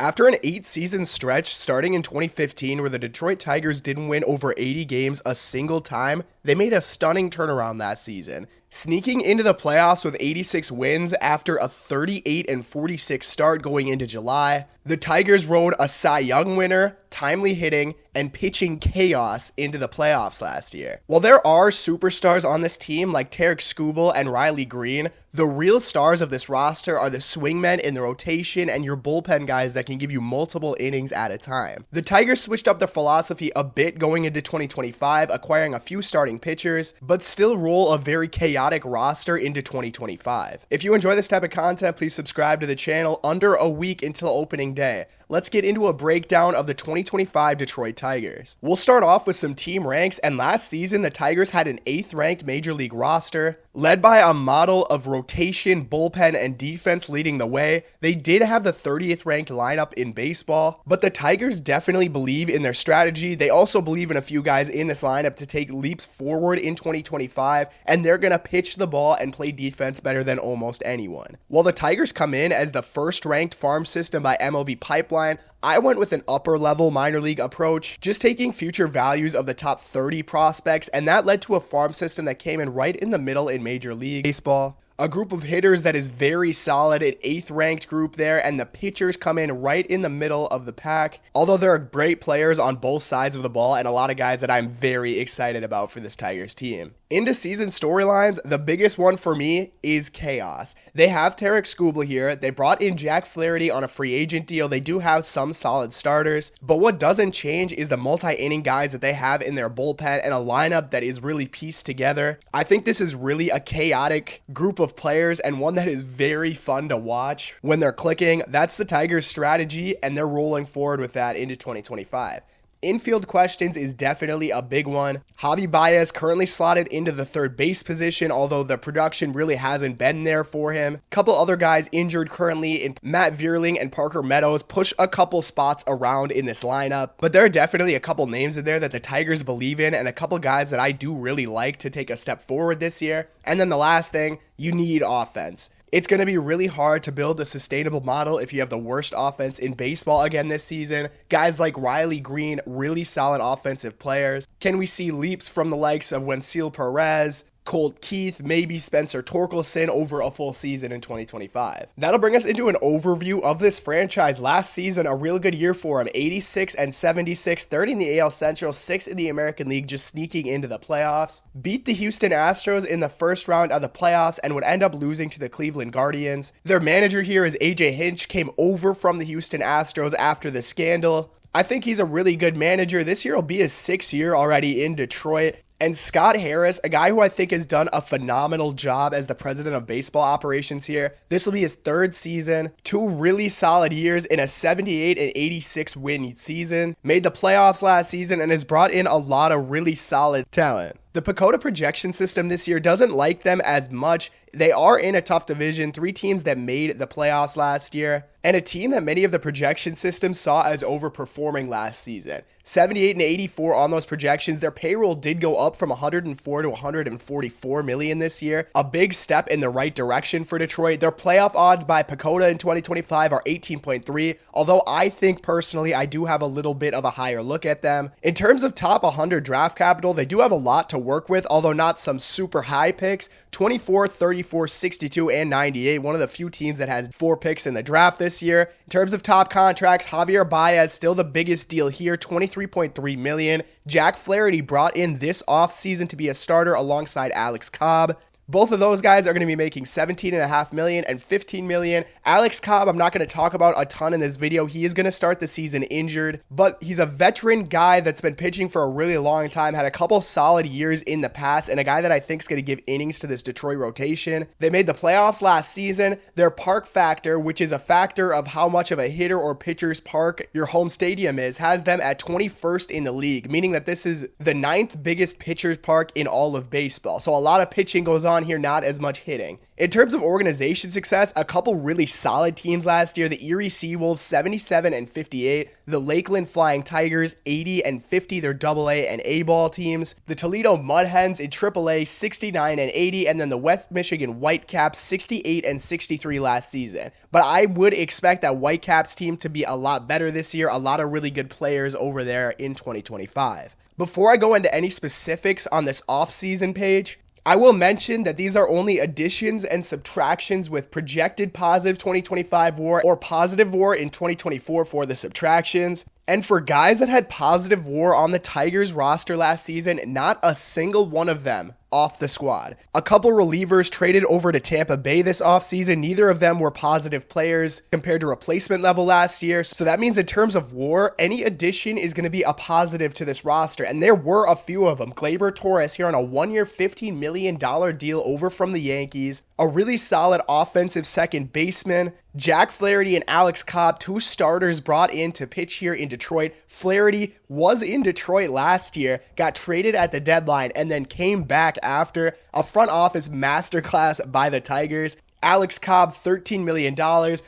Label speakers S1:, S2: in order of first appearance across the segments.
S1: After an 8-season stretch starting in 2015 where the Detroit Tigers didn't win over 80 games a single time, they made a stunning turnaround that season, sneaking into the playoffs with 86 wins after a 38-46 start going into July. The Tigers rode a Cy Young winner, timely hitting, and pitching chaos into the playoffs last year. While there are superstars on this team like Tarik Skubal and Riley Greene, the real stars of this roster are the swingmen in the rotation and your bullpen guys that can give you multiple innings at a time. The Tigers switched up their philosophy a bit going into 2025, acquiring a few starting pitchers, but still roll a very chaotic roster into 2025. If you enjoy this type of content, please subscribe to the channel. Under a week until opening day, let's get into a breakdown of the 2025 Detroit Tigers. We'll start off with some team ranks, and last season the Tigers had an 8th ranked major league roster, led by a model of rotation, bullpen, and defense leading the way. They did have the 30th ranked lineup in baseball, but the Tigers definitely believe in their strategy. They also believe in a few guys in this lineup to take leaps forward in 2025, and they're going to pitch the ball and play defense better than almost anyone. While the Tigers come in as the 1st ranked farm system by MLB Pipeline, I went with an upper level minor league approach, just taking future values of the top 30 prospects, and that led to a farm system that came in right in the middle in Major League Baseball. A group of hitters that is very solid, an 8th ranked group there, and the pitchers come in right in the middle of the pack. Although there are great players on both sides of the ball and a lot of guys that I'm very excited about for this Tigers team. Into season storylines, the biggest one for me is chaos. They have Tarik Skubal here. They brought in Jack Flaherty on a free agent deal. They do have some solid starters, but what doesn't change is the multi-inning guys that they have in their bullpen and a lineup that is really pieced together. I think this is really a chaotic group of players and one that is very fun to watch when they're clicking. That's the Tigers' strategy, and they're rolling forward with that into 2025. Infield questions is definitely a big one. Javier Baez currently slotted into the 3rd base position, although the production really hasn't been there for him. Couple other guys injured currently in Matt Vierling and Parker Meadows push a couple spots around in this lineup, but there are definitely a couple names in there that the Tigers believe in and a couple guys that I do really like to take a step forward this year. And then the last thing, you need offense. It's going to be really hard to build a sustainable model if you have the worst offense in baseball again this season. Guys like Riley Greene, really solid offensive players. Can we see leaps from the likes of Wenceel Perez, Colt Keith, maybe Spencer Torkelson over a full season in 2025. That'll bring us into an overview of this franchise. Last season, a real good year for him. 86-76, 30 in the AL Central, 6 in the American League, just sneaking into the playoffs. Beat the Houston Astros in the 1st round of the playoffs and would end up losing to the Cleveland Guardians. Their manager here is AJ Hinch, came over from the Houston Astros after the scandal. I think he's a really good manager. This year will be his 6th year already in Detroit. And Scott Harris, a guy who I think has done a phenomenal job as the president of baseball operations here. This will be his 3rd season, 2 really solid years in a 78-86 win season. Made the playoffs last season and has brought in a lot of really solid talent. The PECOTA projection system this year doesn't like them as much. They are in a tough division, 3 teams that made the playoffs last year, and a team that many of the projection systems saw as overperforming last season. 78-84 on those projections. Their payroll did go up from 104 to 144 million this year. A big step in the right direction for Detroit. Their playoff odds by PECOTA in 2025 are 18.3, although I think personally I do have a little bit of a higher look at them. In terms of top 100 draft capital, they do have a lot to work with, although not some super high picks. 24, 34, 62, and 98. One of the few teams that has 4 picks in the draft this year. In terms of top contracts, Javier Baez still the biggest deal here, $23.3 million. Jack Flaherty brought in this offseason to be a starter alongside Alex Cobb. Both of those guys are going to be making $17.5 million and $15 million. Alex Cobb, I'm not going to talk about a ton in this video. He is going to start the season injured, but he's a veteran guy that's been pitching for a really long time, had a couple solid years in the past, and a guy that I think is going to give innings to this Detroit rotation. They made the playoffs last season. Their park factor, which is a factor of how much of a hitter or pitcher's park your home stadium is, has them at 21st in the league, meaning that this is the 9th biggest pitcher's park in all of baseball. So a lot of pitching goes on on here, not as much hitting. In terms of organization success, a couple really solid teams last year. The Erie Seawolves 77 and 58, the Lakeland Flying Tigers 80 and 50, their AA and A ball teams. The Toledo Mud Hens in AAA 69 and 80, and then the West Michigan Whitecaps 68 and 63 last season. But I would expect that Whitecaps team to be a lot better this year. A lot of really good players over there in 2025. Before I go into any specifics on this offseason page, I will mention that these are only additions and subtractions with projected positive 2025 WAR or positive WAR in 2024 for the subtractions. And for guys that had positive WAR on the Tigers roster last season, not a single one of them off the squad. A couple relievers traded over to Tampa Bay this offseason. Neither of them were positive players compared to replacement level last year. So that means in terms of WAR, any addition is going to be a positive to this roster. And there were a few of them. Gleyber Torres here on a one-year $15 million deal over from the Yankees. A really solid offensive second baseman. Jack Flaherty and Alex Cobb, two starters brought in to pitch here in Detroit. Flaherty was in Detroit last year, got traded at the deadline, and then came back after. A front office masterclass by the Tigers. Alex Cobb, $13 million.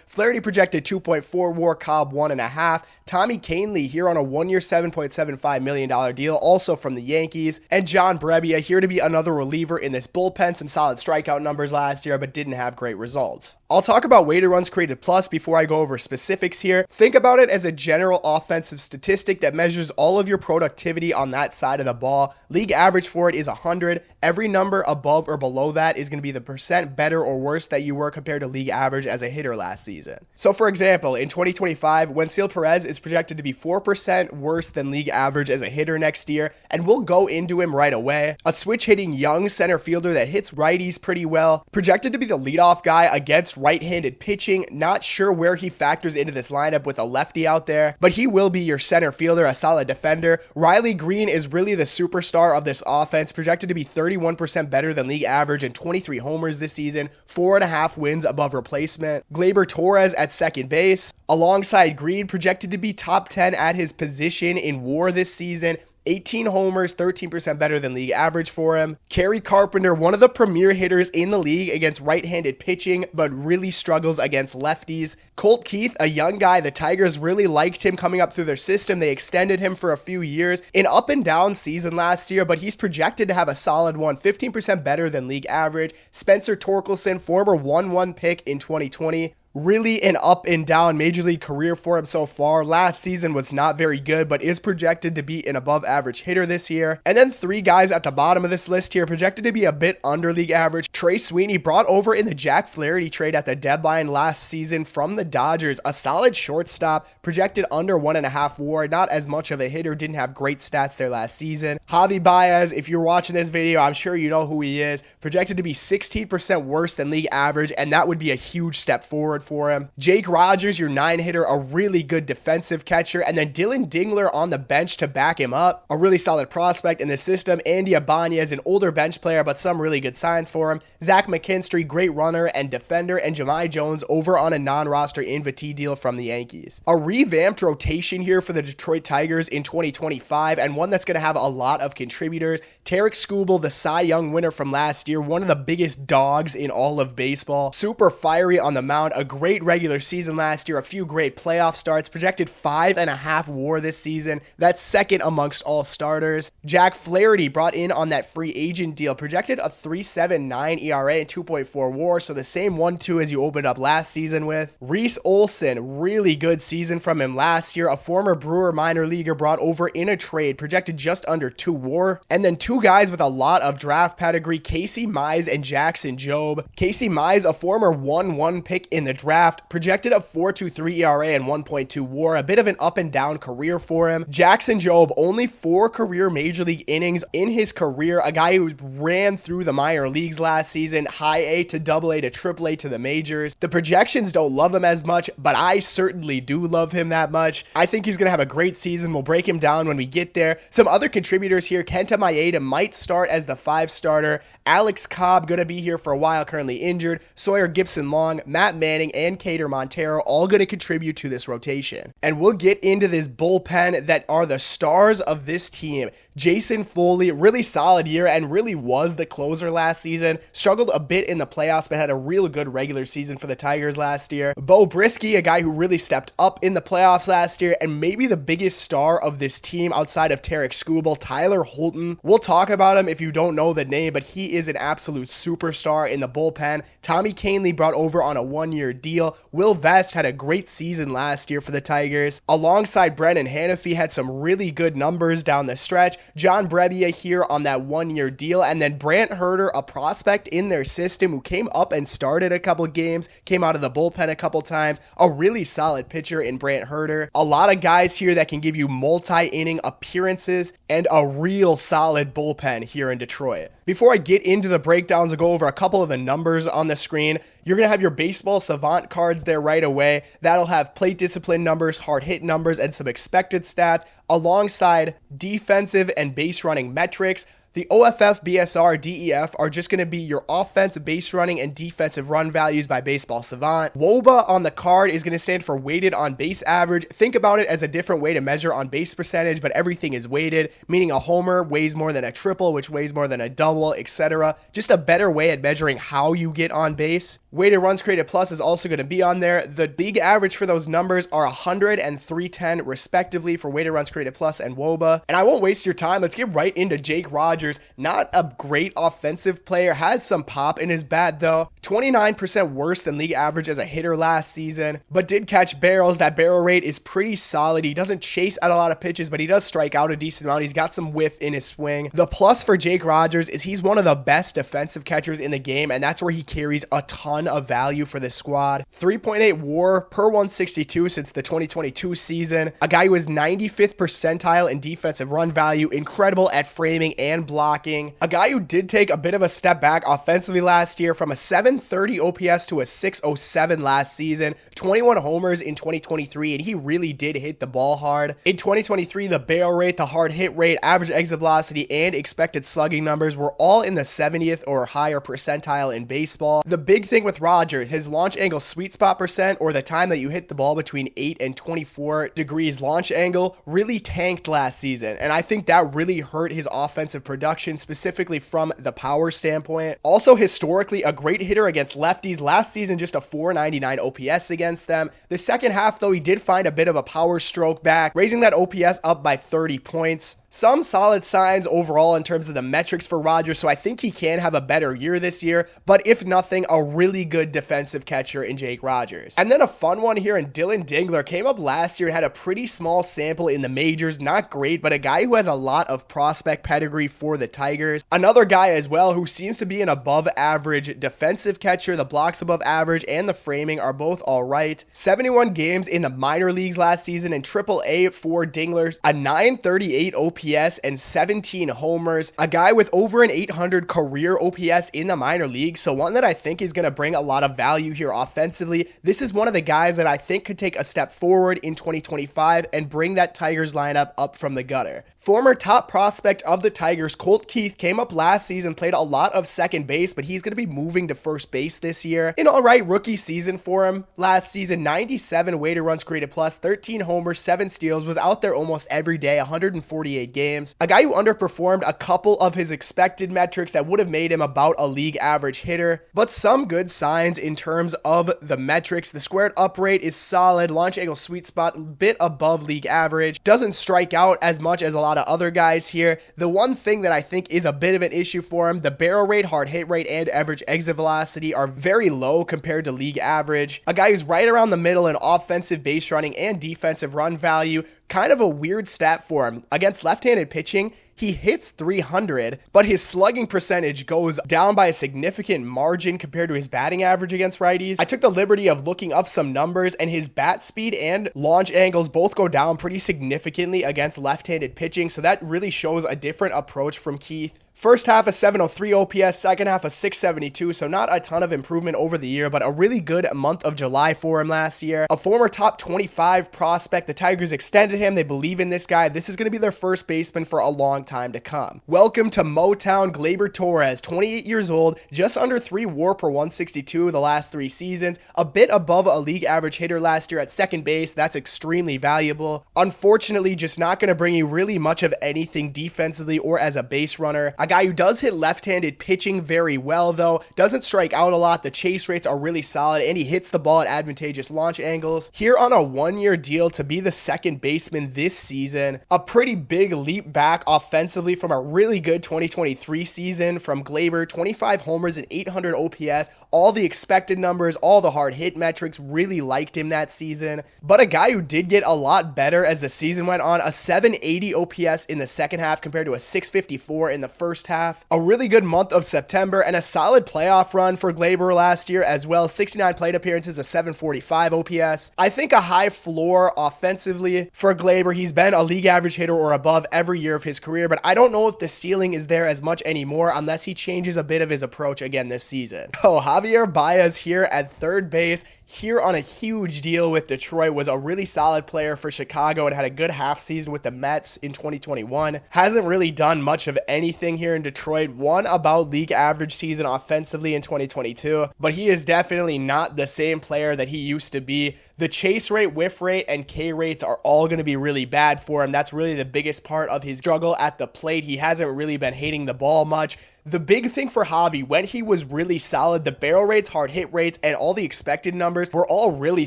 S1: Flaherty projected 2.4 WAR, Cobb 1.5. Tommy Kahnle here on a one-year $7.75 million deal, also from the Yankees. And John Brebbia here to be another reliever in this bullpen. Some solid strikeout numbers last year, but didn't have great results. I'll talk about weighted runs created plus before I go over specifics here. Think about it as a general offensive statistic that measures all of your productivity on that side of the ball. League average for it is 100. Every number above or below that is going to be the percent better or worse that you were compared to league average as a hitter last season. So for example, in 2025, Wenceel Perez is projected to be 4% worse than league average as a hitter next year, and we'll go into him right away. A switch hitting young center fielder that hits righties pretty well, projected to be the leadoff guy against right-handed pitching. Not sure where he factors into this lineup with a lefty out there, but he will be your center fielder, a solid defender. Riley Greene is really the superstar of this offense, projected to be 31% better than league average and 23 homers this season, 4.5 wins above replacement. Gleyber Torres at second base, alongside Greene, projected to be top 10 at his position in WAR this season. 18 homers, 13% better than league average for him. Kerry Carpenter, one of the premier hitters in the league against right-handed pitching, but really struggles against lefties. Colt Keith, a young guy, the Tigers really liked him coming up through their system. They extended him for a few years. An up and down season last year, but he's projected to have a solid one, 15% better than league average. Spencer Torkelson, former 1-1 pick in 2020. Really an up and down major league career for him so far. Last season was not very good, but is projected to be an above average hitter this year. And then three guys at the bottom of this list here, projected to be a bit under league average. Trey Sweeney, brought over in the Jack Flaherty trade at the deadline last season from the Dodgers. A solid shortstop, projected under 1.5 WAR. Not as much of a hitter, didn't have great stats there last season. Javier Baez, if you're watching this video, I'm sure you know who he is. Projected to be 16% worse than league average, and that would be a huge step forward for him. Jake Rogers, your 9-hitter, a really good defensive catcher, and then Dillon on the bench to back him up. A really solid prospect in the system. Andy Ibanez, an older bench player, but some really good signs for him. Zach McKinstry, great runner and defender, and Jahmai Jones over on a non-roster invitee deal from the Yankees. A revamped rotation here for the Detroit Tigers in 2025, and one that's going to have a lot of contributors. Tarik Skubal, the Cy Young winner from last year, one of the biggest dogs in all of baseball. Super fiery on the mound, a great regular season last year, a few great playoff starts, projected 5.5 WAR this season. That's second amongst all starters. Jack Flaherty, brought in on that free agent deal, projected a 3.79 ERA and 2.4 WAR, so the same 1-2 as you opened up last season with. Reese Olson, really good season from him last year, a former Brewer minor leaguer brought over in a trade, projected just under 2 WAR. And then two guys with a lot of draft pedigree, Casey Mize and Jackson Jobe. Casey Mize, a former 1-1 pick in the draft, projected a 4.23 ERA and 1.2 WAR, a bit of an up and down career for him. Jackson Jobe, only 4 career major league innings in his career, a guy who ran through the minor leagues last season, high A to AA to AAA to the majors. The projections don't love him as much, but I certainly do love him that much. I think he's going to have a great season. We'll break him down when we get there. Some other contributors here, Kenta Maeda might start as the 5 starter. Alex Cobb going to be here for a while, currently injured. Sawyer Gibson-Long, Matt Manning, Vierling, and Cater Montero all going to contribute to this rotation. And we'll get into this bullpen that are the stars of this team. Jason Foley, really solid year and really was the closer last season. Struggled a bit in the playoffs, but had a real good regular season for the Tigers last year. Beau, Brieske, a guy who really stepped up in the playoffs last year, and maybe the biggest star of this team outside of Tarik Skubal, Tyler Holton. We'll talk about him if you don't know the name, but he is an absolute superstar in the bullpen. Tommy Kahnle brought over on a one-year deal. Will Vest had a great season last year for the Tigers. Alongside Brennan Hanafy had some really good numbers down the stretch. John Brebbia here on that one-year deal, and then Brant Herter, a prospect in their system who came up and started a couple games, came out of the bullpen a couple times. A really solid pitcher in Brant Herter. A lot of guys here that can give you multi-inning appearances and a real solid bullpen here in Detroit. Before I get into the breakdowns, I'll go over a couple of the numbers on the screen. You're going to have your baseball savant cards there right away. That'll have plate discipline numbers, hard hit numbers, and some expected stats alongside defensive and base running metrics. The OFF, BSR, DEF are just going to be your offensive base running and defensive run values by Baseball Savant. WOBA on the card is going to stand for weighted on base average. Think about it as a different way to measure on base percentage, but everything is weighted, meaning a homer weighs more than a triple, which weighs more than a double, etc. Just a better way at measuring how you get on base. Weighted runs created plus is also going to be on there. The league average for those numbers are 100 and 310 respectively for weighted runs created plus and WOBA. And I won't waste your time. Let's get right into Jake Rogers. Not a great offensive player, has some pop in his bat though. 29% worse than league average as a hitter last season, but did catch barrels. That barrel rate is pretty solid. He doesn't chase out a lot of pitches, but he does strike out a decent amount. He's got some whiff in his swing. The plus for Jake Rogers is he's one of the best defensive catchers in the game, and that's where he carries a ton of value for this squad. 3.8 WAR per 162 since the 2022 season. A guy who is 95th percentile in defensive run value, incredible at framing and blocking. A guy who did take a bit of a step back offensively last year from a 730 OPS to a 607 last season. 21 homers in 2023, and he really did hit the ball hard. In 2023, the barrel rate, the hard hit rate, average exit velocity, and expected slugging numbers were all in the 70th or higher percentile in baseball. The big thing with Rogers, his launch angle sweet spot percent, or the time that you hit the ball between 8 and 24 degrees launch angle, really tanked last season, and I think that really hurt his offensive production, specifically from the power standpoint. Also historically a great hitter against lefties. Last season just a 499 OPS against them. The second half though, he did find a bit of a power stroke back, raising that OPS up by 30 points. Some solid signs overall in terms of the metrics for Rogers, so I think he can have a better year this year, but if nothing, a really good defensive catcher in Jake Rogers. And then a fun one here in Dillon Dingler, came up last year and had a pretty small sample in the majors, not great, but a guy who has a lot of prospect pedigree for the Tigers. Another guy as well who seems to be an above average defensive catcher. The blocks above average and the framing are both all right. 71 games in the minor leagues last season in AAA for Dingler, a 938 OPS and 17 homers. A guy with over an 800 career OPS in the minor leagues, so one that I think is going to bring a lot of value here offensively. This is one of the guys that I think could take a step forward in 2025 and bring that Tigers lineup up from the gutter. Former top prospect of the Tigers, Colt Keith, came up last season, played a lot of second base, but he's going to be moving to first base this year. An alright rookie season for him. Last season, 97 weighted runs created plus, 13 homers, 7 steals, was out there almost every day, 148 games. A guy who underperformed a couple of his expected metrics that would have made him about a league average hitter, but some good signs in terms of the metrics. The squared up rate is solid, launch angle sweet spot, a bit above league average, doesn't strike out as much as a lot of other guys here. The one thing that I think is a bit of an issue for him, the barrel rate, hard hit rate, and average exit velocity are very low compared to league average. A guy who's right around the middle in offensive base running and defensive run value. Kind of a weird stat for him. Against left-handed pitching, he hits 300, but his slugging percentage goes down by a significant margin compared to his batting average against righties. I took the liberty of looking up some numbers, and his bat speed and launch angles both go down pretty significantly against left-handed pitching, so that really shows a different approach from Keith. First half a 703 OPS, second half a 672, so not a ton of improvement over the year, but a really good month of July for him last year. A former top 25 prospect, the Tigers extended him. They believe in this guy. This is going to be their first baseman for a long time to come. Welcome to Motown, Gleyber Torres, 28 years old, just under 3 WAR per 162 the last 3 seasons, a bit above a league average hitter last year at second base. That's extremely valuable. Unfortunately, just not going to bring you really much of anything defensively or as a base runner. A guy who does hit left-handed pitching very well, though, doesn't strike out a lot. The chase rates are really solid, and he hits the ball at advantageous launch angles. Here on a 1-year deal to be the second baseman this season, a pretty big leap back offensively from a really good 2023 season from Gleyber, 25 homers and 800 OPS. All the expected numbers, all the hard hit metrics, really liked him that season. But a guy who did get a lot better as the season went on, a 780 OPS in the second half compared to a 654 in the first half. A really good month of September and a solid playoff run for Gleyber last year as well. 69 plate appearances, a 745 OPS. I think a high floor offensively for Gleyber. He's been a league average hitter or above every year of his career, but I don't know if the ceiling is there as much anymore unless he changes a bit of his approach again this season. Oh, Javier Baez here at third base, here on a huge deal with Detroit, was a really solid player for Chicago and had a good half season with the Mets in 2021. Hasn't really done much of anything here in Detroit. Won about league average season offensively in 2022, but he is definitely not the same player that he used to be. The chase rate, whiff rate, and K rates are all going to be really bad for him. That's really the biggest part of his struggle at the plate. He hasn't really been hitting the ball much. The big thing for Javi, when he was really solid, the barrel rates, hard hit rates, and all the expected numbers were all really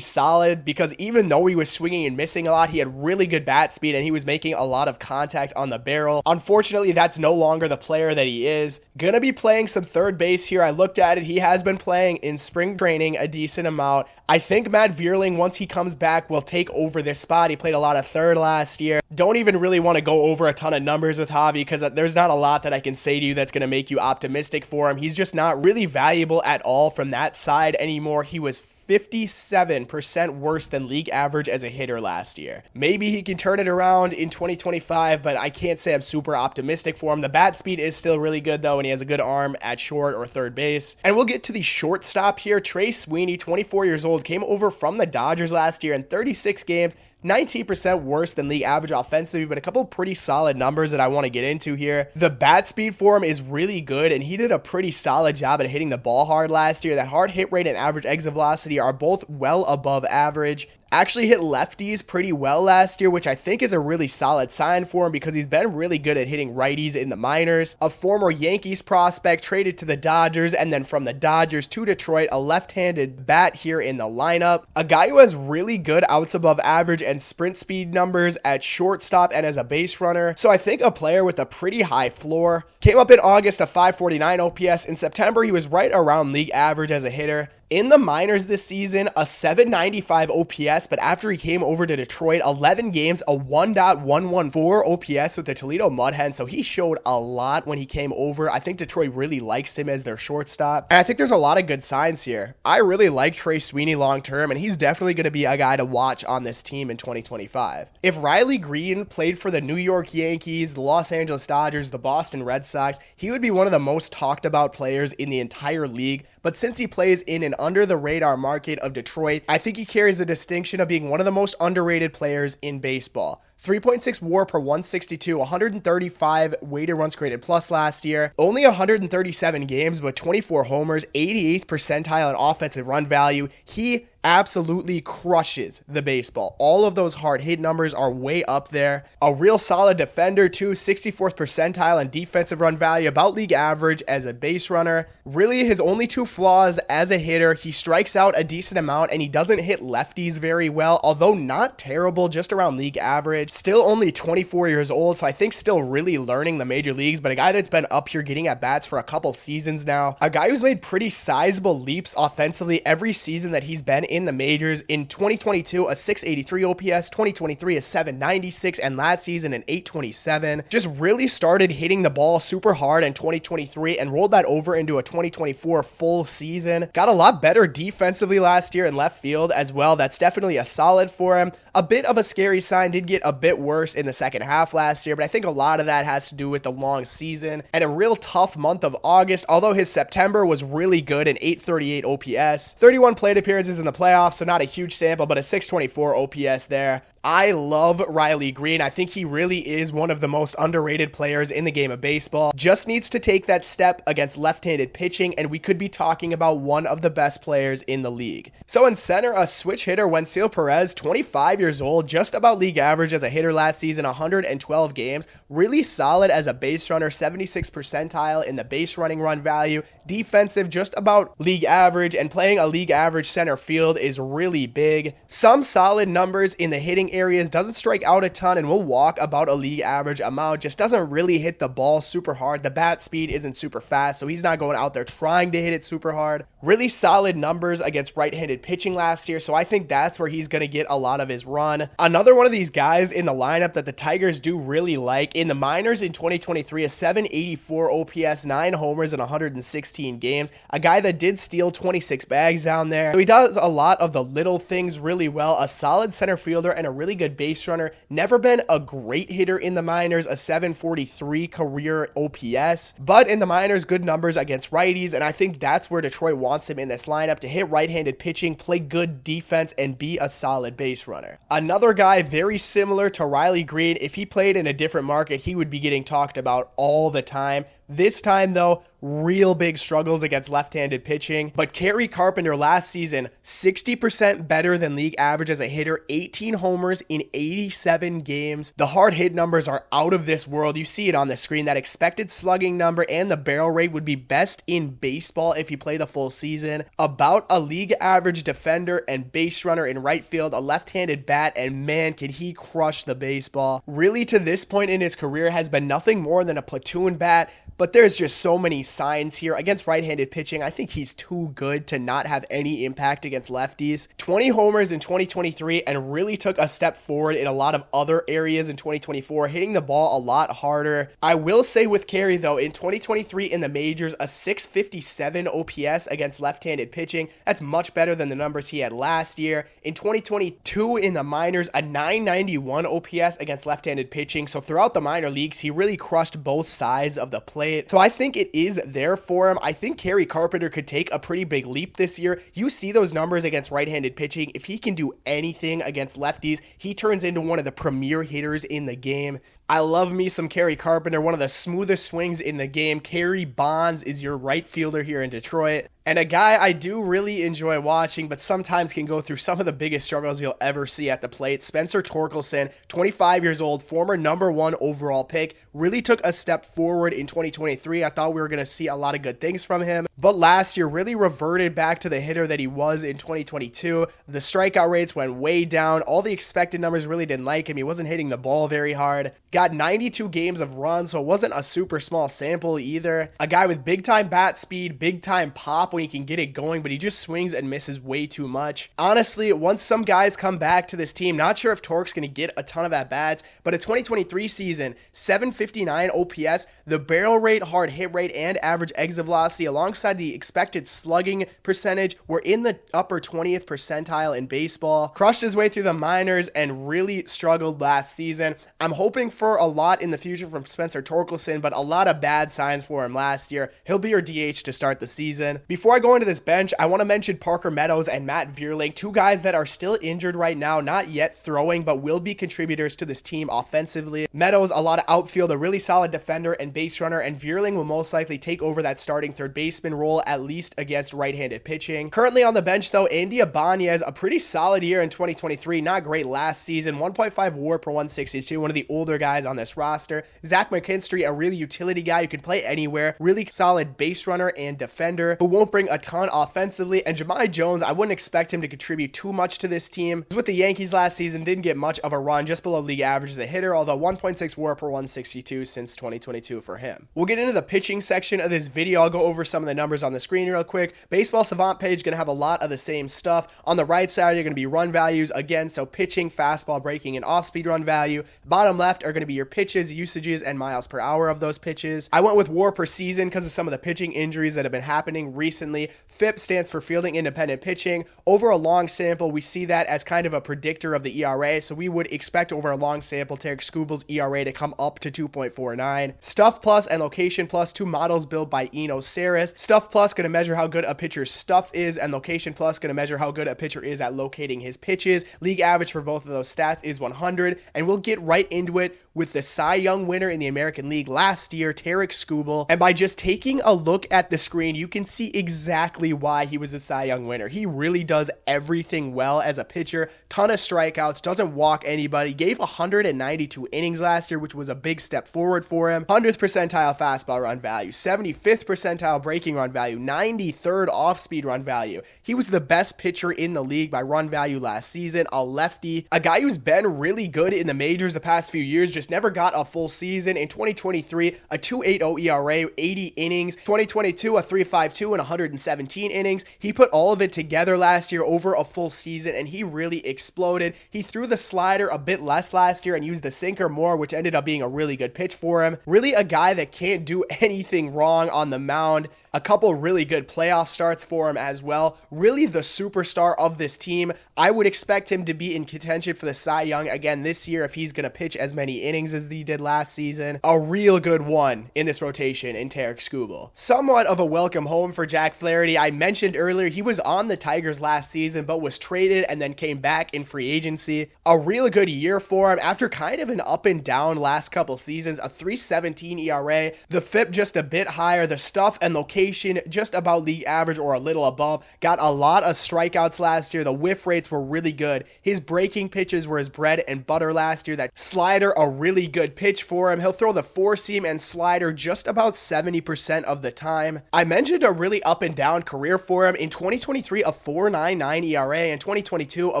S1: solid because even though he was swinging and missing a lot, he had really good bat speed and he was making a lot of contact on the barrel. Unfortunately, that's no longer the player that he is. Gonna be playing some third base here. I looked at it. He has been playing in spring training a decent amount. I think Matt Vierling, once he comes back, will take over this spot. He played a lot of third last year. Don't even really want to go over a ton of numbers with Javi because there's not a lot that I can say to you that's going to make you optimistic for him. He's just not really valuable at all from that side anymore. He was 57% worse than league average as a hitter last year. Maybe he can turn it around in 2025, but I can't say I'm super optimistic for him. The bat speed is still really good though, and he has a good arm at short or third base. And we'll get to the shortstop here. Trey Sweeney, 24 years old, came over from the Dodgers last year in 36 games. 19% worse than league average offensively, but a couple pretty solid numbers that I want to get into here. The bat speed for him is really good, and he did a pretty solid job at hitting the ball hard last year. That hard hit rate and average exit velocity are both well above average. Actually hit lefties pretty well last year, which I think is a really solid sign for him because he's been really good at hitting righties in the minors. A former Yankees prospect, traded to the Dodgers, and then from the Dodgers to Detroit, a left-handed bat here in the lineup. A guy who has really good outs above average and sprint speed numbers at shortstop and as a base runner. So I think a player with a pretty high floor. Came up in August a 549 OPS. In September, he was right around league average as a hitter. In the minors this season, a 795 OPS, but after he came over to Detroit, 11 games, a 1.114 OPS with the Toledo Mud Hens, so he showed a lot when he came over. I think Detroit really likes him as their shortstop, and I think there's a lot of good signs here. I really like Trey Sweeney long-term, and he's definitely going to be a guy to watch on this team in 2025. If Riley Greene played for the New York Yankees, the Los Angeles Dodgers, the Boston Red Sox, he would be one of the most talked about players in the entire league. But since he plays in an under-the-radar market of Detroit, I think he carries the distinction of being one of the most underrated players in baseball. 3.6 WAR per 162, 135 weighted runs created plus last year. Only 137 games, but 24 homers, 88th percentile in offensive run value. He absolutely crushes the baseball. All of those hard hit numbers are way up there. A real solid defender too, 64th percentile in defensive run value, about league average as a base runner. Really his only two flaws as a hitter, he strikes out a decent amount and he doesn't hit lefties very well, although not terrible, just around league average. Still only 24 years old, so I think still really learning the major leagues, but a guy that's been up here getting at bats for a couple seasons now. A guy who's made pretty sizable leaps offensively every season that he's been in the majors. In 2022, a 683 OPS, 2023, a 796, and last season, an 827. Just really started hitting the ball super hard in 2023 and rolled that over into a 2024 full season. Got a lot better defensively last year in left field as well. That's definitely a solid for him. A bit of a scary sign, did get a bit worse in the second half last year, but I think a lot of that has to do with the long season and a real tough month of August, although his September was really good, an 838 OPS, 31 plate appearances in the playoffs, so not a huge sample, but a 624 OPS there. I love Riley Greene. I think he really is one of the most underrated players in the game of baseball. Just needs to take that step against left-handed pitching, and we could be talking about one of the best players in the league. So in center, a switch hitter, Wenceel Perez, 25 years old, just about league average as a hitter last season, 112 games. Really solid as a base runner, 76th percentile in the base running run value. Defensive, just about league average, and playing a league average center field is really big. Some solid numbers in the hitting areas, doesn't strike out a ton and will walk about a league average amount, just doesn't really hit the ball super hard. The bat speed isn't super fast, so he's not going out there trying to hit it super hard. Really solid numbers against right-handed pitching last year, so I think that's where he's going to get a lot of his run. Another one of these guys in the lineup that the Tigers do really like, in the minors in 2023, a 784 OPS, 9 homers in 116 games, a guy that did steal 26 bags down there. So he does a lot of the little things really well, a solid center fielder and a really good base runner. Never been a great hitter in the minors, a 743 career OPS, but in the minors, good numbers against righties, and I think that's where Detroit wants him in this lineup, to hit right-handed pitching, play good defense, and be a solid base runner. Another guy very similar to Riley Greene, if he played in a different market, he would be getting talked about all the time. This time, though, real big struggles against left-handed pitching. But Kerry Carpenter last season, 60% better than league average as a hitter, 18 homers in 87 games. The hard hit numbers are out of this world. You see it on the screen. That expected slugging number and the barrel rate would be best in baseball if he played a full season. About a league average defender and base runner in right field, a left-handed bat, and man, can he crush the baseball. Really, to this point in his career, has been nothing more than a platoon bat. But there's just so many signs here. Against right-handed pitching, I think he's too good to not have any impact against lefties. 20 homers in 2023 and really took a step forward in a lot of other areas in 2024, hitting the ball a lot harder. I will say with Kerry, though, in 2023 in the majors, a 657 OPS against left-handed pitching. That's much better than the numbers he had last year. In 2022 in the minors, a 991 OPS against left-handed pitching. So throughout the minor leagues, he really crushed both sides of the plate. So I think it is there for him. I think Kerry Carpenter could take a pretty big leap this year. You see those numbers against right-handed pitching. If he can do anything against lefties, he turns into one of the premier hitters in the game. I love me some Kerry Carpenter, one of the smoothest swings in the game. Kerry Bonds is your right fielder here in Detroit. And a guy I do really enjoy watching, but sometimes can go through some of the biggest struggles you'll ever see at the plate. Spencer Torkelson, 25 years old, former #1 overall pick, really took a step forward in 2023. I thought we were going to see a lot of good things from him, but last year really reverted back to the hitter that he was in 2022. The strikeout rates went way down. All the expected numbers really didn't like him. He wasn't hitting the ball very hard. Got 92 games of runs, so it wasn't a super small sample either. A guy with big-time bat speed, big-time pop when he can get it going, but he just swings and misses way too much. Honestly, once some guys come back to this team, not sure if Tork's going to get a ton of at-bats, but a 2023 season, 759 OPS, the barrel rate, hard hit rate, and average exit velocity, alongside the expected slugging percentage, were in the upper 20th percentile in baseball. Crushed his way through the minors and really struggled last season. I'm hoping for a lot in the future from Spencer Torkelson, but a lot of bad signs for him last year. He'll be your DH to start the season. Before I go into this bench, I want to mention Parker Meadows and Matt Vierling, two guys that are still injured right now, not yet throwing, but will be contributors to this team offensively. Meadows, a lot of outfield, a really solid defender and base runner, and Vierling will most likely take over that starting third baseman role, at least against right-handed pitching. Currently on the bench, though, Andy Ibanez, a pretty solid year in 2023, not great last season, 1.5 WAR per 162, one of the older guys on this roster. Zach McKinstry, a really utility guy who can play anywhere, really solid base runner and defender, who won't bring a ton offensively, and Jahmai Jones, I wouldn't expect him to contribute too much to this team. He was with the Yankees last season, didn't get much of a run, just below league average as a hitter, although 1.6 WAR per 162 since 2022 for him. We'll get into the pitching section of this video. I'll go over some of the numbers on the screen real quick. Baseball Savant page going to have a lot of the same stuff. On the right side, you're going to be run values again, so pitching, fastball, breaking, and off-speed run value. Bottom left are going to be your pitches, usages, and miles per hour of those pitches. I went with WAR per season because of some of the pitching injuries that have been happening recently. FIP stands for fielding independent pitching. Over a long sample, we see that as kind of a predictor of the ERA, so we would expect over a long sample Tarik Skubal's ERA to come up to 2.49. Stuff Plus and Location Plus, two models built by Eno Saris. Stuff Plus going to measure how good a pitcher's stuff is, and Location Plus going to measure how good a pitcher is at locating his pitches. League average for both of those stats is 100, and we'll get right into it with the Cy Young winner in the American League last year, Tarik Skubal. And by just taking a look at the screen, you can see exactly why he was a Cy Young winner. He really does everything well as a pitcher. Ton of strikeouts, doesn't walk anybody, gave 192 innings last year, which was a big step forward for him. 100th percentile fastball run value, 75th percentile breaking run value, 93rd off-speed run value. He was the best pitcher in the league by run value last season, a lefty, a guy who's been really good in the majors the past few years, just never got a full season. In 2023, a 2.80 ERA, 80 innings. 2022, a 3.52 and 117 innings. He put all of it together last year over a full season, and he really exploded. He threw the slider a bit less last year and used the sinker more, which ended up being a really good pitch for him. Really a guy that can't do anything wrong on the mound. A couple really good playoff starts for him as well. Really the superstar of this team. I would expect him to be in contention for the Cy Young again this year if he's going to pitch as many innings as he did last season. A real good one in this rotation in Tarik Skubal. Somewhat of a welcome home for Jack Flaherty. I mentioned earlier he was on the Tigers last season but was traded and then came back in free agency. A real good year for him after kind of an up and down last couple seasons. A 3.17 ERA. The FIP just a bit higher. The stuff and location just about league average or a little above. Got a lot of strikeouts last year. The whiff rates were really good. His breaking pitches were his bread and butter last year. That slider, a really good pitch for him. He'll throw the four seam and slider just about 70% of the time. I mentioned a really up and down career for him. In 2023, a 4.99 ERA. In 2022, a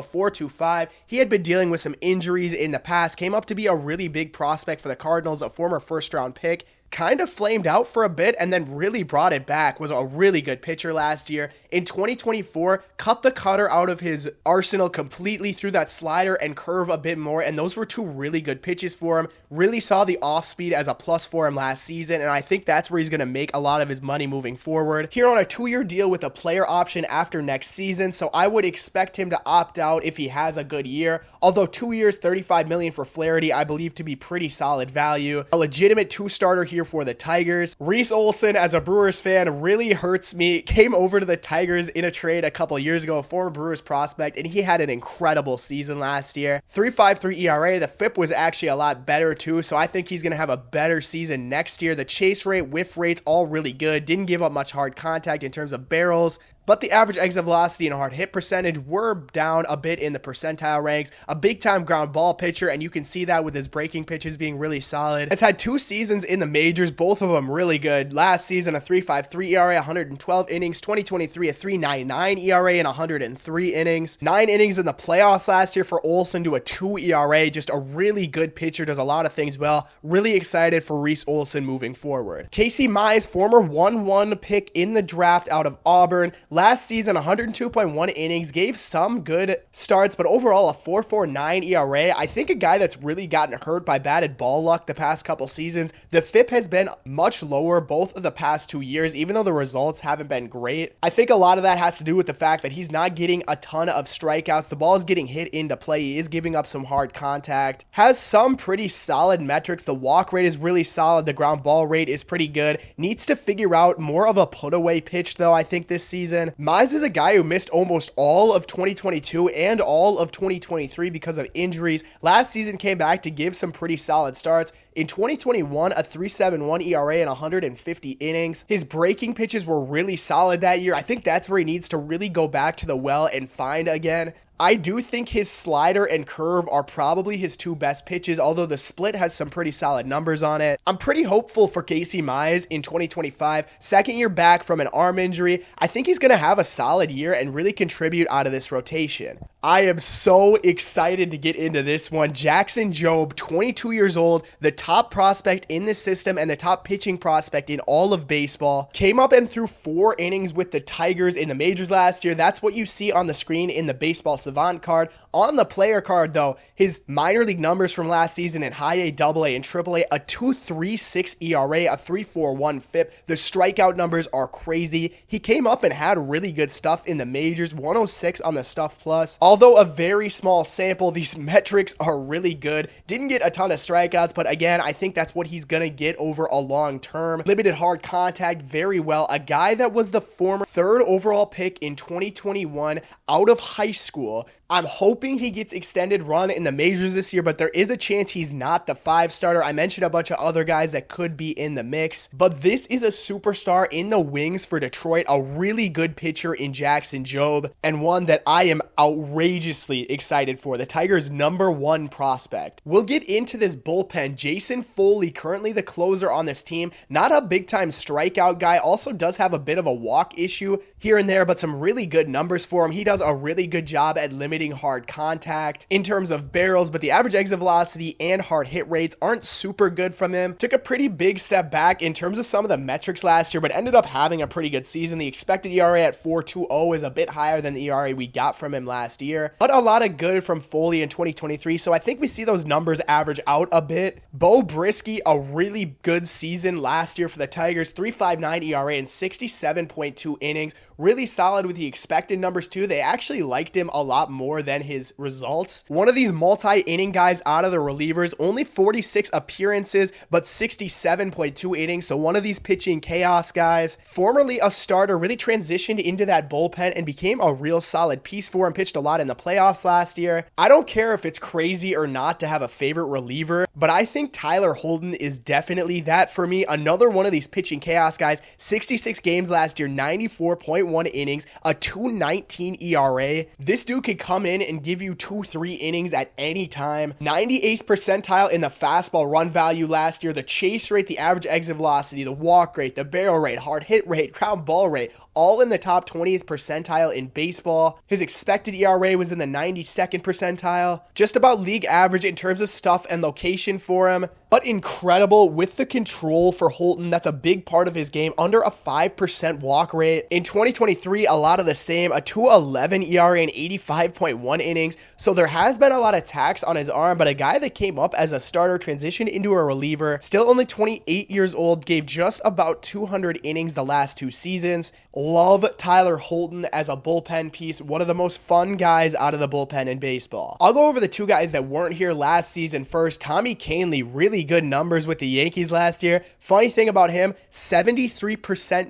S1: 4.25. He had been dealing with some injuries in the past. Came up to be a really big prospect for the Cardinals, a former first round pick. Kind of flamed out for a bit and then really brought it back. Was a really good pitcher last year. In 2024, cut the cutter out of his arsenal completely, threw that slider and curve a bit more, and those were two really good pitches for him. Really saw the off speed as a plus for him last season, and I think that's where he's going to make a lot of his money moving forward. Here on a 2-year deal with a player option after next season, so I would expect him to opt out if he has a good year. Although 2 years, $35 million for Flaherty, I believe to be pretty solid value. A legitimate two-starter here for the Tigers. Reese Olson, as a Brewers fan, really hurts me. Came over to the Tigers in a trade a couple years ago, a former Brewers prospect, and he had an incredible season last year. 3.53 ERA. The FIP was actually a lot better too, so I think he's going to have a better season next year. The chase rate, whiff rates, all really good. Didn't give up much hard contact in terms of barrels. But the average exit velocity and hard hit percentage were down a bit in the percentile ranks. A big-time ground ball pitcher, and you can see that with his breaking pitches being really solid. Has had 2 seasons in the majors, both of them really good. Last season, a 3.53 ERA, 112 innings. 2023, a 3.99 ERA and 103 innings. 9 innings in the playoffs last year for Olson to a 2 ERA. Just a really good pitcher, does a lot of things well. Really excited for Reese Olson moving forward. Casey Mize, former 1-1 pick in the draft out of Auburn. Last season, 102.1 innings, gave some good starts, but overall a 4.49 ERA. I think a guy that's really gotten hurt by batted ball luck the past couple seasons. The FIP has been much lower both of the past 2 years, even though the results haven't been great. I think a lot of that has to do with the fact that he's not getting a ton of strikeouts. The ball is getting hit into play. He is giving up some hard contact. Has some pretty solid metrics. The walk rate is really solid. The ground ball rate is pretty good. Needs to figure out more of a put away pitch though, I think this season. Mize is a guy who missed almost all of 2022 and all of 2023 because of injuries. Last season came back to give some pretty solid starts. In 2021, a 3.71 ERA and 150 innings. His breaking pitches were really solid that year. I think that's where he needs to really go back to the well and find again. I do think his slider and curve are probably his two best pitches, although the split has some pretty solid numbers on it. I'm pretty hopeful for Casey Mize in 2025. Second year back from an arm injury. I think he's going to have a solid year and really contribute out of this rotation. I am so excited to get into this one. Jackson Jobe, 22 years old, the top prospect in this system and the top pitching prospect in all of baseball. Came up and threw 4 innings with the Tigers in the majors last year. That's what you see on the screen in the baseball Savant card. On the player card, though, his minor league numbers from last season in high A, double A, and triple A, a 2.36 ERA, a 3.41 FIP. The strikeout numbers are crazy. He came up and had really good stuff in the majors, 106 on the Stuff Plus. Although a very small sample, these metrics are really good. Didn't get a ton of strikeouts, but again, I think that's what he's going to get over a long term. Limited hard contact very well. A guy that was the former 3rd overall pick in 2021 out of high school. I'm hoping he gets extended run in the majors this year, but there is a chance he's not the 5 starter. I mentioned a bunch of other guys that could be in the mix, but this is a superstar in the wings for Detroit, a really good pitcher in Jackson Jobe, and one that I am outrageously excited for, the Tigers' #1 prospect. We'll get into this bullpen. Jason Foley, currently the closer on this team, not a big-time strikeout guy, also does have a bit of a walk issue here and there, but some really good numbers for him. He does a really good job at limiting hard contact in terms of barrels, but the average exit velocity and hard hit rates aren't super good from him. Took a pretty big step back in terms of some of the metrics last year, but ended up having a pretty good season. The expected ERA at 4.20 is a bit higher than the ERA we got from him last year, but a lot of good from Foley in 2023, so I think we see those numbers average out a bit. Beau, Brieske, a really good season last year for the Tigers, 3.59 ERA and 67.2 innings. Really solid with the expected numbers too. They actually liked him a lot more than his results. One of these multi-inning guys out of the relievers, only 46 appearances, but 67.2 innings. So one of these pitching chaos guys, formerly a starter, really transitioned into that bullpen and became a real solid piece for him. Pitched a lot in the playoffs last year. I don't care if it's crazy or not to have a favorite reliever, but I think Tyler Holton is definitely that for me. Another one of these pitching chaos guys, 66 games last year, 94.1 innings, a 2.19 ERA. This dude could come in and give you 2-3 innings at any time. 98th percentile in the fastball run value last year, the chase rate, the average exit velocity, the walk rate, the barrel rate, hard hit rate, ground ball rate, all in the top 20th percentile in baseball. His expected ERA was in the 92nd percentile. Just about league average in terms of stuff and location for him, but incredible with the control for Holton. That's a big part of his game. Under a 5% walk rate. In 2023, a lot of the same, a 2.11 ERA and 85.1 innings. So there has been a lot of tax on his arm, but a guy that came up as a starter, transitioned into a reliever, still only 28 years old, gave just about 200 innings the last 2 seasons. Love Tyler Holton as a bullpen piece. One of the most fun guys out of the bullpen in baseball. I'll go over the 2 guys that weren't here last season first. Tommy Kahnle, really good numbers with the Yankees last year. Funny thing about him, 73%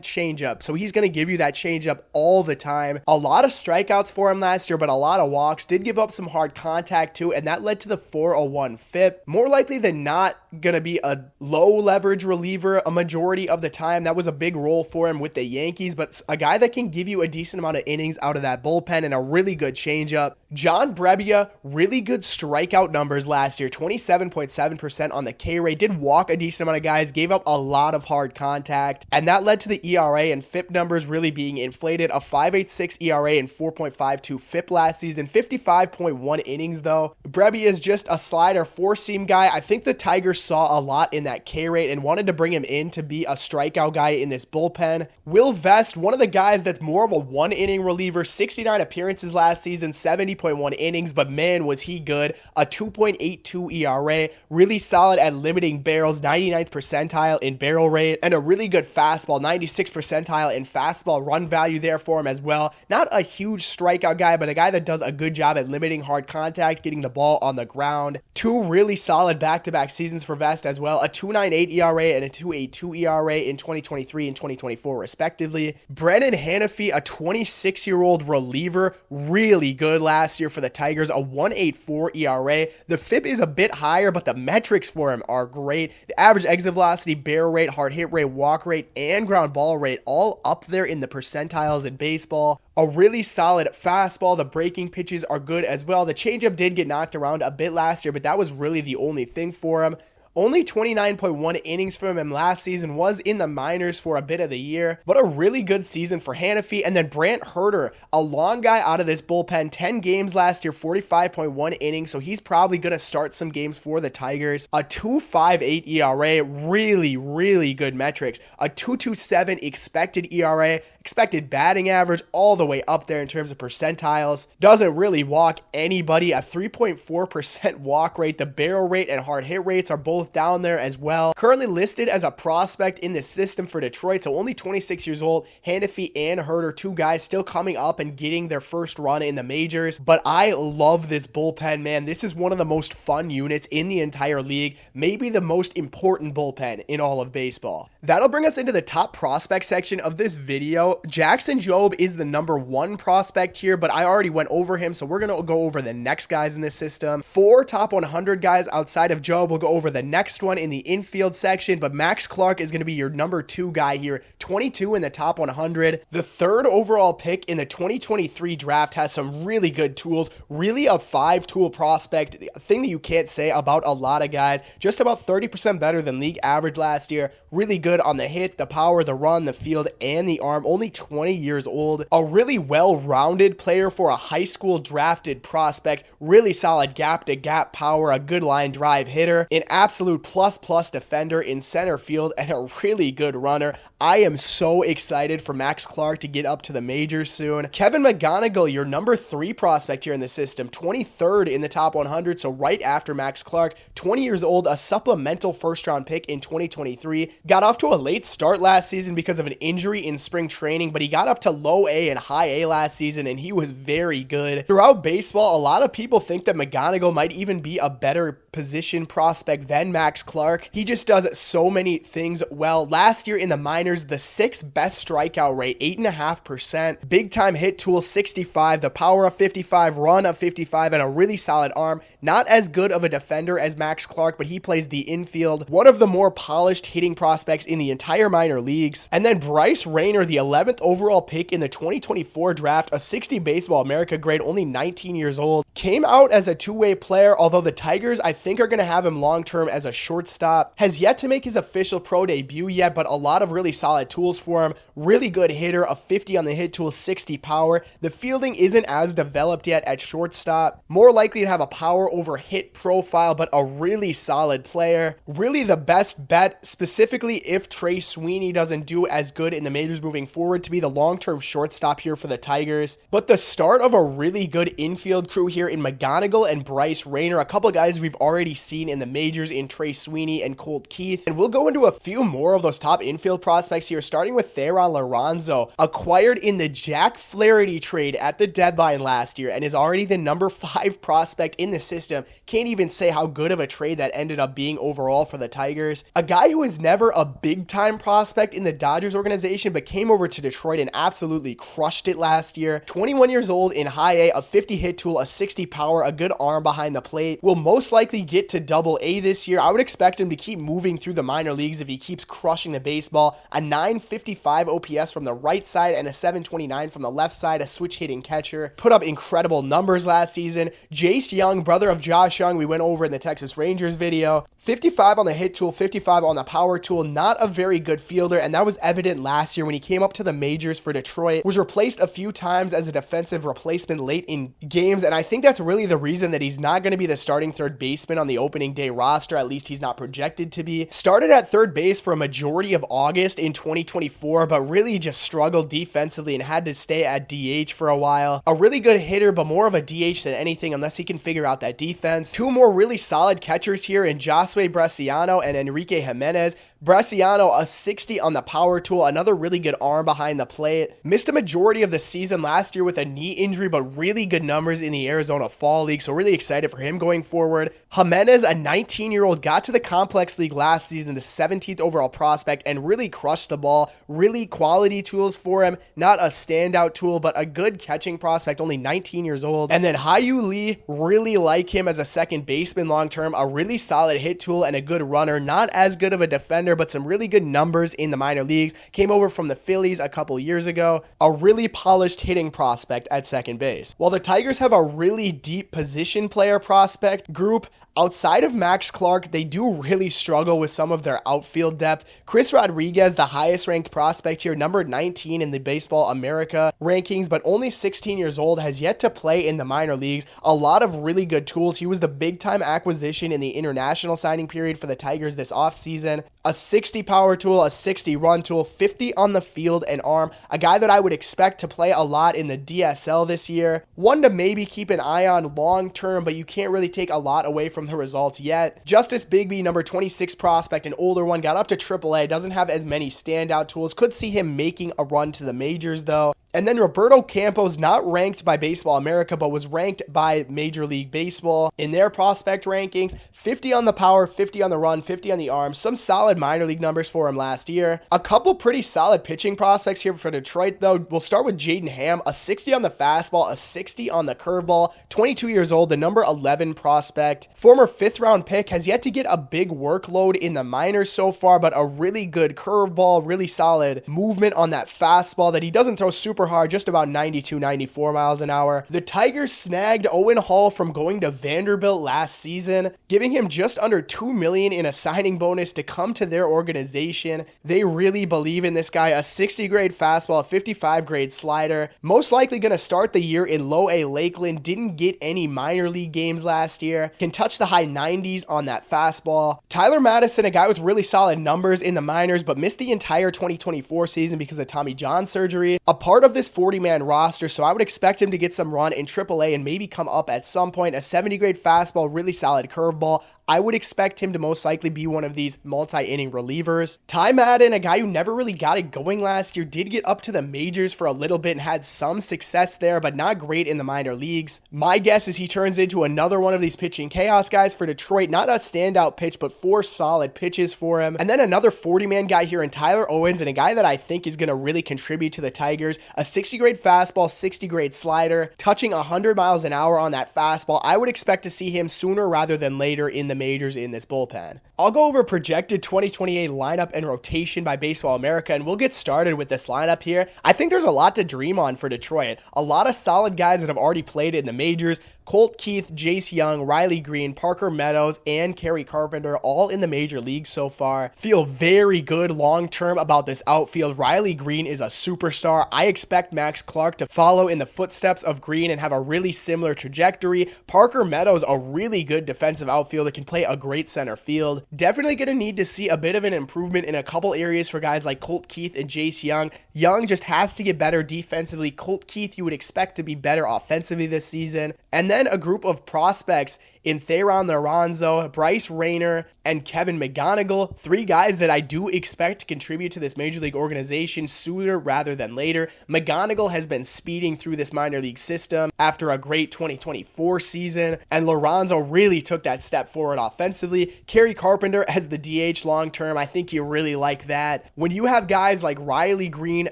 S1: changeup. So he's going to give you that changeup all the time. A lot of strikeouts for him last year, but a lot of walks. Did give up some hard contact too, and that led to the 4.01 FIP. More likely than not, going to be a low leverage reliever a majority of the time. That was a big role for him with the Yankees, but a guy that can give you a decent amount of innings out of that bullpen and a really good changeup. John Brebbia, really good strikeout numbers last year, 27.7% on the K rate. Did walk a decent amount of guys, gave up a lot of hard contact, and that led to the ERA and FIP numbers really being inflated. A 5.86 ERA and 4.52 FIP last season, 55.1 innings though. Brebbia is just a slider 4-seam guy. I think the Tigers saw a lot in that K rate and wanted to bring him in to be a strikeout guy in this bullpen. Will Vest, one of the guys that's more of a 1-inning reliever, 69 appearances last season, 70.1 innings, but man, was he good. A 2.82 ERA, really solid at limiting barrels, 99th percentile in barrel rate, and a really good fastball, 96th percentile in fastball run value there for him as well. Not a huge strikeout guy, but a guy that does a good job at limiting hard contact, getting the ball on the ground. 2 really solid back-to-back seasons for Vest as well, a 2.98 ERA and a 2.82 ERA in 2023 and 2024 respectively. Brennan Hanafy, a 26-year-old reliever, really good last year for the Tigers, a 1.84 ERA. The FIP is a bit higher, but the metrics for arm are great. The average exit velocity, barrel rate, hard hit rate, walk rate, and ground ball rate all up there in the percentiles in baseball. A really solid fastball. The breaking pitches are good as well. The changeup did get knocked around a bit last year, but that was really the only thing for him. Only 29.1 innings from him last season, was in the minors for a bit of the year, but a really good season for Hanifee. And then Brant Hurter, a long guy out of this bullpen, 10 games last year, 45.1 innings, so he's probably going to start some games for the Tigers. A 2.58 ERA, really good metrics. A 2.27 expected ERA, expected batting average all the way up there in terms of percentiles. Doesn't really walk anybody. A 3.4% walk rate. The barrel rate and hard hit rates are both down there as well. Currently listed as a prospect in the system for Detroit, so only 26 years old. Hanifee and Hurter, two guys still coming up and getting their first run in the majors. But I love this bullpen, man. This is one of the most fun units in the entire league. Maybe the most important bullpen in all of baseball. That'll bring us into the top prospect section of this video. Jackson Jobe is the number 1 prospect here, but I already went over him, so we're going to go over the next guys in this system. 4 top 100 guys outside of Jobe. We'll go over the next one in the infield section, but Max Clark is going to be your number 2 guy here. 22 in the top 100. The 3rd overall pick in the 2023 draft has some really good tools. Really a 5-tool prospect. The thing that you can't say about a lot of guys. Just about 30% better than league average last year. Really good on the hit, the power, the run, the field, and the arm. Only 20 years old. A really well-rounded player for a high school drafted prospect. Really solid gap-to-gap power, a good line drive hitter, an absolute plus defender in center field, and a really good runner. I am so excited for Max Clark to get up to the majors soon. Kevin McGonigle, your number 3 prospect here in the system. 23rd in the top 100, so right after Max Clark. 20 years old, a supplemental first-round pick in 2023. Got off to a late start last season because of an injury in spring training, but he got up to low A and high A last season, and he was very good. Throughout baseball, a lot of people think that McGonigle might even be a better position prospect than Max Clark. He just does so many things well. Last year in the minors, the 6th best strikeout rate, 8.5%. Big time hit tool, 65. The power of 55, run of 55, and a really solid arm. Not as good of a defender as Max Clark, but he plays the infield. One of the more polished hitting prospects in the entire minor leagues. And then Bryce Rayner, the 11th overall pick in the 2024 draft, a 60 Baseball America grade, only 19 years old. Came out as a two-way player, although the Tigers, I think, are going to have him long-term as a shortstop. Has yet to make his official pro debut yet, but a lot of really solid tools for him. Really good hitter, a 50 on the hit tool, 60 power. The fielding isn't as developed yet at shortstop. More likely to have a power over hit profile, but a really solid player. Really the best bet, specifically if Trey Sweeney doesn't do as good in the majors moving forward, to be the long-term shortstop here for the Tigers. But the start of a really good infield crew here in McGonigle and Bryce Rayner, a couple guys we've already seen in the majors in Trey Sweeney and Colt Keith. And we'll go into a few more of those top infield prospects here, starting with Theron Lorenzo, acquired in the Jack Flaherty trade at the deadline last year and is already the number 5 prospect in the system. Can't even say how good of a trade that ended up being overall for the Tigers. A guy who was never a big-time prospect in the Dodgers organization, but came over to Detroit and absolutely crushed it last year. 21 years old in high A, a 50 hit tool, a 60 power, a good arm behind the plate. Will most likely get to double A this year. I would expect him to keep moving through the minor leagues if he keeps crushing the baseball. A 955 OPS from the right side and a 729 from the left side, a switch hitting catcher. Put up incredible numbers last season. Jace Young, brother of Josh Young, we went over in the Texas Rangers video. 55 on the hit tool, 55 on the power tool. Not a very good fielder, and that was evident last year when he came up to the majors for Detroit. Was replaced a few times as a defensive replacement late in games, and I think that's really the reason that he's not going to be the starting third baseman on the opening day roster. At least he's not projected to be. Started at third base for a majority of August in 2024, but really just struggled defensively and had to stay at DH for a while. A really good hitter, but more of a DH than anything unless he can figure out that defense. Two more really solid catchers here in Josue Bresciano and Enrique Jimenez. Bresciano, a 60 on the power tool, another really good arm behind the plate. Missed a majority of the season last year with a knee injury, but really good numbers in the Arizona Fall League, so really excited for him going forward. Jimenez, a 19-year-old outfield, got to the complex league last season, the 17th overall prospect, and really crushed the ball. Really quality tools for him. Not a standout tool, but a good catching prospect, only 19 years old. And then Hyu Lee, really like him as a second baseman long-term, a really solid hit tool and a good runner. Not as good of a defender, but some really good numbers in the minor leagues. Came over from the Phillies a couple years ago. A really polished hitting prospect at second base. While the Tigers have a really deep position player prospect group, outside of Max Clark, they do really struggle with some of their outfield depth. Chris Rodriguez, the highest ranked prospect here, number 19 in the Baseball America rankings, but only 16 years old, has yet to play in the minor leagues. A lot of really good tools. He was the big time acquisition in the international signing period for the Tigers this offseason. A 60 power tool, a 60 run tool, 50 on the field and arm. A guy that I would expect to play a lot in the DSL this year. One to maybe keep an eye on long term, but you can't really take a lot away from the results yet. Justice Bigbie, number 26 prospect, an older one, got up to AAA, doesn't have as many standout tools. Could see him making a run to the majors though. And then Roberto Campos, not ranked by Baseball America, but was ranked by Major League Baseball in their prospect rankings. 50 on the power, 50 on the run, 50 on the arm. Some solid minor league numbers for him last year. A couple pretty solid pitching prospects here for Detroit, though. We'll start with Jaden Ham, a 60 on the fastball, a 60 on the curveball. 22 years old, the number 11 prospect. Former 5th round pick, has yet to get a big workload in the minors so far, but a really good curveball, really solid movement on that fastball that he doesn't throw super hard, just about 92, 94 miles an hour. The Tigers snagged Owen Hall from going to Vanderbilt last season, giving him just under $2 million in a signing bonus to come to their organization. They really believe in this guy. A 60 grade fastball, a 55 grade slider. Most likely going to start the year in low A Lakeland. Didn't get any minor league games last year. Can touch the high 90s on that fastball. Tyler Madison, a guy with really solid numbers in the minors, but missed the entire 2024 season because of Tommy John surgery. A part of this 40-man roster, so I would expect him to get some run in AAA and maybe come up at some point. A 70 grade fastball, really solid curveball. I would expect him to most likely be one of these multi-inning relievers. Ty Madden, a guy who never really got it going last year, did get up to the majors for a little bit and had some success there, but not great in the minor leagues. My guess is he turns into another one of these pitching chaos guys for Detroit. Not a standout pitch, but 4 solid pitches for him. And then another 40-man guy here in Tyler Owens, and a guy that I think is going to really contribute to the Tigers. A 60 grade fastball, 60 grade slider, touching 100 miles an hour on that fastball. I would expect to see him sooner rather than later in the majors in this bullpen. I'll go over projected 2028 lineup and rotation by Baseball America, and we'll get started with this lineup here. I think there's a lot to dream on for Detroit. A lot of solid guys that have already played in the majors. Colt Keith, Jace Young, Riley Greene, Parker Meadows, and Kerry Carpenter, all in the major leagues so far. Feel very good long-term about this outfield. Riley Greene is a superstar. I expect Max Clark to follow in the footsteps of Greene and have a really similar trajectory. Parker Meadows, a really good defensive outfielder, can play a great center field. Definitely going to need to see a bit of an improvement in a couple areas for guys like Colt Keith and Jace Young. Young just has to get better defensively. Colt Keith, you would expect to be better offensively this season. And then a group of prospects in Theron Lorenzo, Bryce Rayner, and Kevin McGonigle. 3 guys that I do expect to contribute to this major league organization sooner rather than later. McGonigle has been speeding through this minor league system after a great 2024 season, and Lorenzo really took that step forward offensively. Kerry Carpenter as the DH long term, I think you really like that. When you have guys like Riley Greene,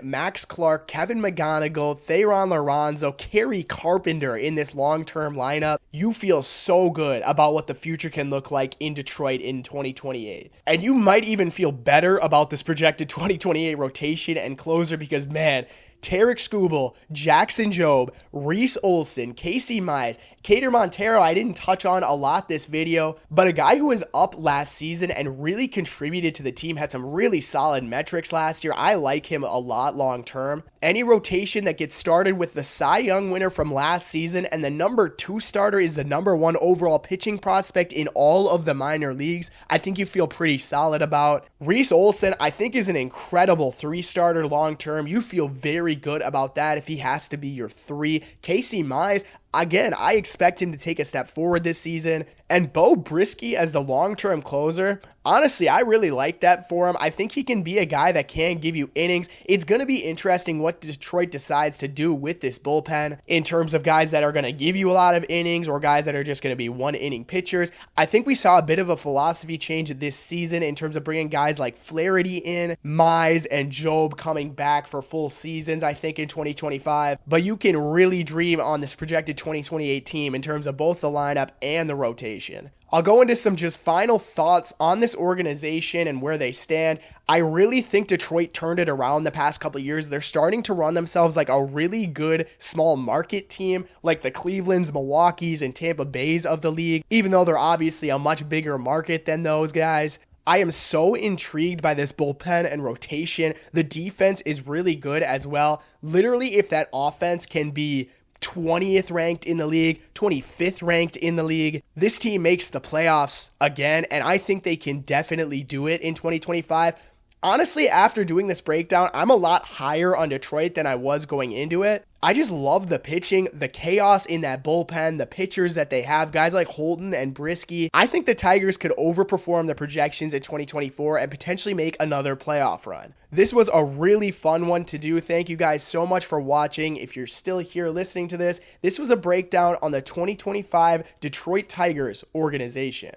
S1: Max Clark, Kevin McGonigle, Theron Lorenzo, Kerry Carpenter in this long-term lineup, you feel so good about what the future can look like in Detroit in 2028. And you might even feel better about this projected 2028 rotation and closer because, man, Tarik Skubal, Jackson Jobe, Reese Olson, Casey Mize, Cater Montero, I didn't touch on a lot this video, but a guy who was up last season and really contributed to the team, had some really solid metrics last year. I like him a lot long term. Any rotation that gets started with the Cy Young winner from last season and the number 2 starter is the number 1 overall pitching prospect in all of the minor leagues, I think you feel pretty solid about. Reese Olson, I think, is an incredible 3 starter long term. You feel very good about that if he has to be your 3. Casey Mize, Again, I expect him to take a step forward this season. And Beau Brieske as the long-term closer, honestly, I really like that for him. I think he can be a guy that can give you innings. It's going to be interesting what Detroit decides to do with this bullpen in terms of guys that are going to give you a lot of innings or guys that are just going to be one-inning pitchers. I think we saw a bit of a philosophy change this season in terms of bringing guys like Flaherty in, Mize, and Jobe coming back for full seasons, I think, in 2025. But you can really dream on this projected 2028 team in terms of both the lineup and the rotation. I'll go into some just final thoughts on this organization and where they stand. I really think Detroit turned it around the past couple of years. They're starting to run themselves like a really good small market team, like the Clevelands, Milwaukees, and Tampa Bays of the league, even though they're obviously a much bigger market than those guys. I am so intrigued by this bullpen and rotation. The defense is really good as well. Literally, if that offense can be 20th ranked in the league, 25th ranked in the league, this team makes the playoffs again, and I think they can definitely do it in 2025. Honestly, after doing this breakdown, I'm a lot higher on Detroit than I was going into it. I just love the pitching, the chaos in that bullpen, the pitchers that they have, guys like Holton and Brieske. I think the Tigers could overperform the projections in 2024 and potentially make another playoff run. This was a really fun one to do. Thank you guys so much for watching. If you're still here listening to this, this was a breakdown on the 2025 Detroit Tigers organization.